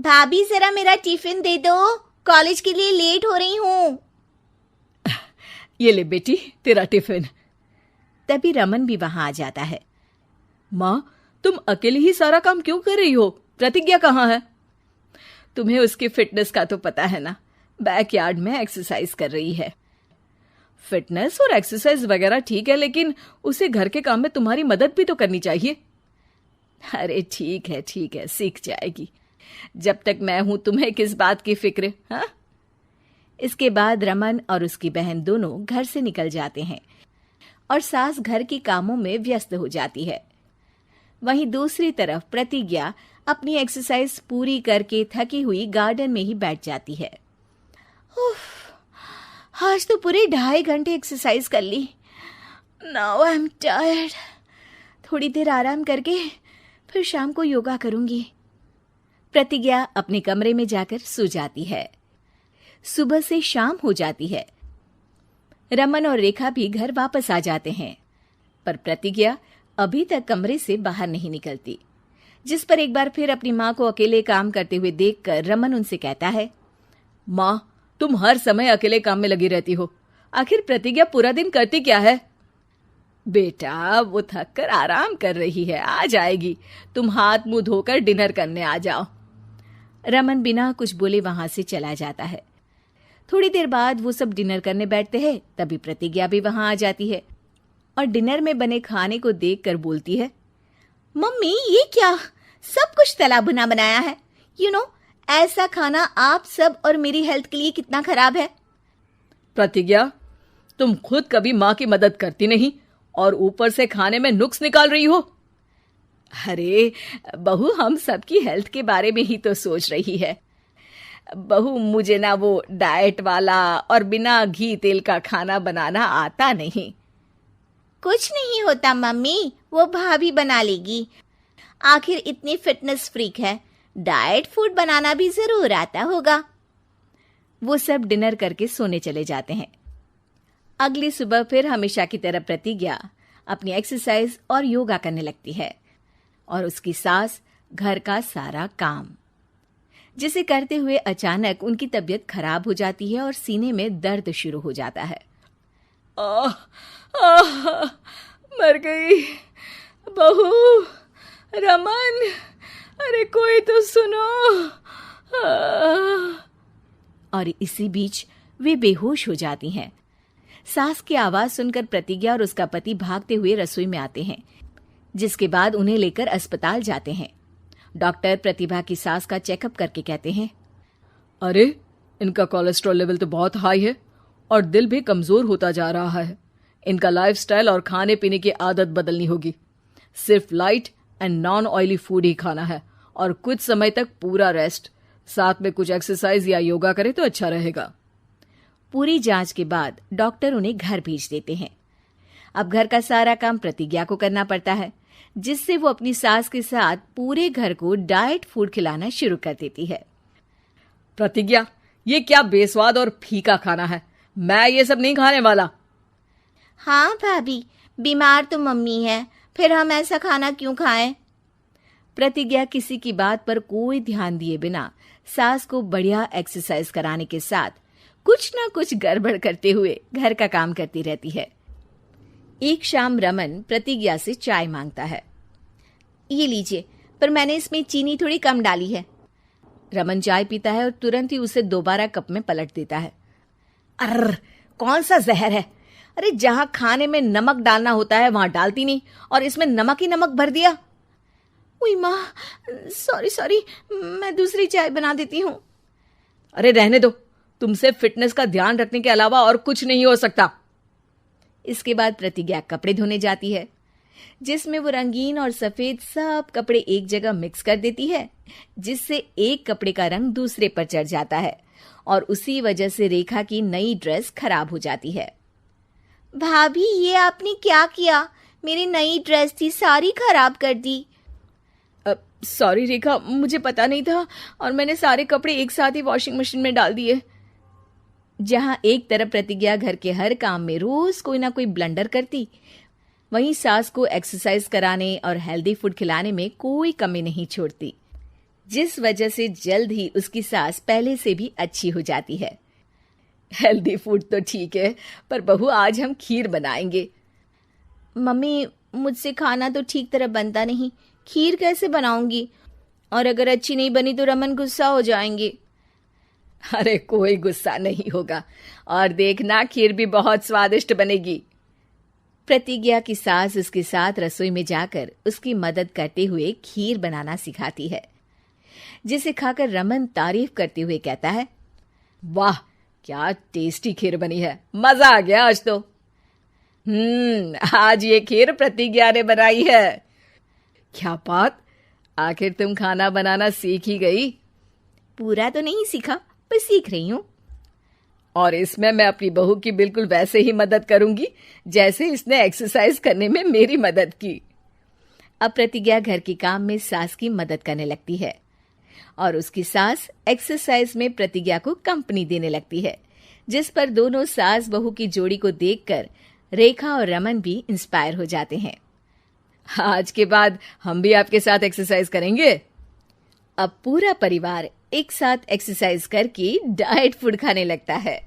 भाभी जरा मेरा टिफिन दे दो, कॉलेज के लिए लेट हो रही हूँ। ये ले बेटी तेरा टिफिन। तभी रमन भी वहां आ जाता है। माँ, तुम अकेले ही सारा काम क्यों कर रही हो? प्रतिज्ञा कहाँ है? तुम्हें उसकी फिटनेस का तो पता है ना, बैकयार्ड में एक्सरसाइज कर रही है। फिटनेस और एक्सरसाइज वगैरह ठीक है, लेकिन उसे घर के काम में तुम्हारी मदद भी तो करनी चाहिए। अरे ठीक है, सीख जाएगी। जब तक मैं हूं तुम्हें किस बात की फिक्र? हाँ। इसके बाद रमन और उसकी बहन दोनों घर से निकल जाते हैं और सास घर के कामों में व्यस्त हो जाती है। वहीं दूसरी तरफ प्रतिज्ञा अपनी एक्सरसाइज पूरी करके थकी हुई गार्डन में ही बैठ जाती है। आज तो पूरे 2.5 घंटे एक्सरसाइज कर ली। Now I am tired. थोड़ी देर आराम करके फिर शाम को योगा करूंगी। प्रतिज्ञा अपने कमरे में जाकर सो जाती है। सुबह से शाम हो जाती है। रमन और रेखा भी घर वापस आ जाते हैं, पर प्रतिज्ञा अभी तक कमरे से बाहर नहीं निकलती, जिस पर एक बार फिर अपनी माँ को अकेले काम करते हुए देखकर रमन उनसे कहता है, माँ, तुम हर समय अकेले काम में लगी रहती हो। आखिर प्रतिज्ञा पूरा दिन करती क्या है? बेटा, वो थक कर आराम कर रही है, आ जाएगी। तुम हाथ मुंह धोकर डिनर करने आ जाओ। रमन बिना कुछ बोले वहां से चला जाता है। थोड़ी देर बाद वो सब डिनर करने बैठते हैं। तभी प्रतिज्ञा भी वहां आ जाती है और डिनर में बने खाने को देखकर बोलती है, मम्मी ये क्या, सब कुछ तला भुना बनाया है। ऐसा खाना आप सब और मेरी हेल्थ के लिए कितना खराब है। प्रतिज्ञा, तुम खुद कभी माँ की मदद करती नहीं और ऊपर से खाने में नुक्स निकाल रही हो। अरे बहू, हम सबकी हेल्थ के बारे में ही तो सोच रही है। बहू, मुझे ना वो डाइट वाला और बिना घी तेल का खाना बनाना आता नहीं। कुछ नहीं होता मम्मी, वो भाभी बना लेगी। आखिर इतनी फिटनेस फ्रीक है, डाइट फूड बनाना भी जरूर आता होगा। वो सब डिनर करके सोने चले जाते हैं। अगली सुबह फिर हमेशा की तरह प्रतिज्ञा अपनी एक्सरसाइज और योगा करने लगती है और उसकी सास घर का सारा काम, जिसे करते हुए अचानक उनकी तबीयत खराब हो जाती है और सीने में दर्द शुरू हो जाता है। मर गई बहू। रमन, अरे कोई तो सुनो। और इसी बीच वे बेहोश हो जाती हैं। सास की आवाज सुनकर प्रतिज्ञा और उसका पति भागते हुए रसोई में आते हैं, जिसके बाद उन्हें लेकर अस्पताल जाते हैं। डॉक्टर प्रतिभा की सास का चेकअप करके कहते हैं, अरे इनका कोलेस्ट्रॉल लेवल तो बहुत हाई है और दिल भी कमजोर होता जा रहा है। इनका लाइफस्टाइल और खाने पीने की आदत बदलनी होगी। सिर्फ light and non oily food ही खाना है और कुछ समय तक पूरा रेस्ट, साथ में कुछ एक्सरसाइज या योगा करे तो अच्छा रहेगा। पूरी जांच के बाद डॉक्टर उन्हें घर भेज देते हैं। अब घर का सारा काम प्रतिज्ञा को करना पड़ता है, जिससे वो अपनी सास के साथ पूरे घर को डाइट फूड खिलाना शुरू कर देती है। प्रतिज्ञा, ये क्या बेस्वाद और फीका खाना है, मैं ये सब नहीं खाने वाला। हाँ भाभी, बीमार तो मम्मी है, फिर हम ऐसा खाना क्यों खाएं? प्रतिज्ञा किसी की बात पर कोई ध्यान दिए बिना सास को बढ़िया एक्सरसाइज कराने के साथ कुछ ना कुछ गड़बड़ करते हुए घर का काम करती रहती है। एक शाम रमन प्रतिज्ञा से चाय मांगता है। ये लीजिए, पर मैंने इसमें चीनी थोड़ी कम डाली है। रमन चाय पीता है और तुरंत ही उसे दोबारा कप में पलट देता है। अर्र, कौन सा जहर है? अरे जहां खाने में नमक डालना होता है वहां डालती नहीं और इसमें नमक ही नमक भर दिया। उई माँ, सॉरी, मैं दूसरी चाय बना देती हूँ। अरे रहने दो, तुमसे फिटनेस का ध्यान रखने के अलावा और कुछ नहीं हो सकता। इसके बाद प्रतिज्ञा कपड़े धोने जाती है, जिसमें वो रंगीन और सफेद सब कपड़े एक जगह मिक्स कर देती है, जिससे एक कपड़े का रंग दूसरे पर चढ़ जाता है और उसी वजह से रेखा की नई ड्रेस खराब हो जाती है। भाभी, ये आपने क्या किया? मेरी नई ड्रेस थी, सारी खराब कर दी। सॉरी रेखा, मुझे पता नहीं था और मैंने सारे कपड़े एक साथ ही वॉशिंग मशीन में डाल दिए। जहां एक तरफ प्रतिज्ञा घर के हर काम में रोज कोई ना कोई ब्लंडर करती, वहीं सास को एक्सरसाइज कराने और हेल्दी फूड खिलाने में कोई कमी नहीं छोड़ती। जिस वजह से जल्द ही उसकी सास पहले से भी अच्छी हो जाती है। हेल्दी फूड तो ठीक है, पर बहू आज हम खीर बनाएंगे। मम्मी, मुझसे खाना तो ठीक तरह बनता नहीं, खीर कैसे बनाऊंगी? और अगर अच्छी नहीं बनी तो रमन गुस्सा हो जाएंगे। अरे कोई गुस्सा नहीं होगा, और देखना खीर भी बहुत स्वादिष्ट बनेगी। प्रतिज्ञा की सास उसके साथ रसोई में जाकर उसकी मदद करते हुए खीर बनाना सिखाती है, जिसे खाकर रमन तारीफ करते हुए कहता है, वाह क्या टेस्टी खीर बनी है, मजा आ गया आज तो। आज ये खीर प्रतिज्ञा ने बनाई है। क्या बात, आखिर तुम खाना बनाना सीख ही गई? पूरा तो नहीं सीखा, पर सीख रही हूँ। और इसमें मैं अपनी बहू की बिल्कुल वैसे ही मदद करूंगी जैसे इसने एक्सरसाइज करने में मेरी मदद की। अब प्रतिज्ञा घर के काम में सास की मदद करने लगती है और उसकी सास एक्सरसाइज में प्रतिज्ञा को कंपनी देने लगती है, जिस पर दोनों सास बहू की जोड़ी को देखकर रेखा और रमन भी इंस्पायर हो जाते हैं। आज के बाद हम भी आपके साथ एक्सरसाइज करेंगे। अब पूरा परिवार एक साथ एक्सरसाइज करके डाइट फूड खाने लगता है।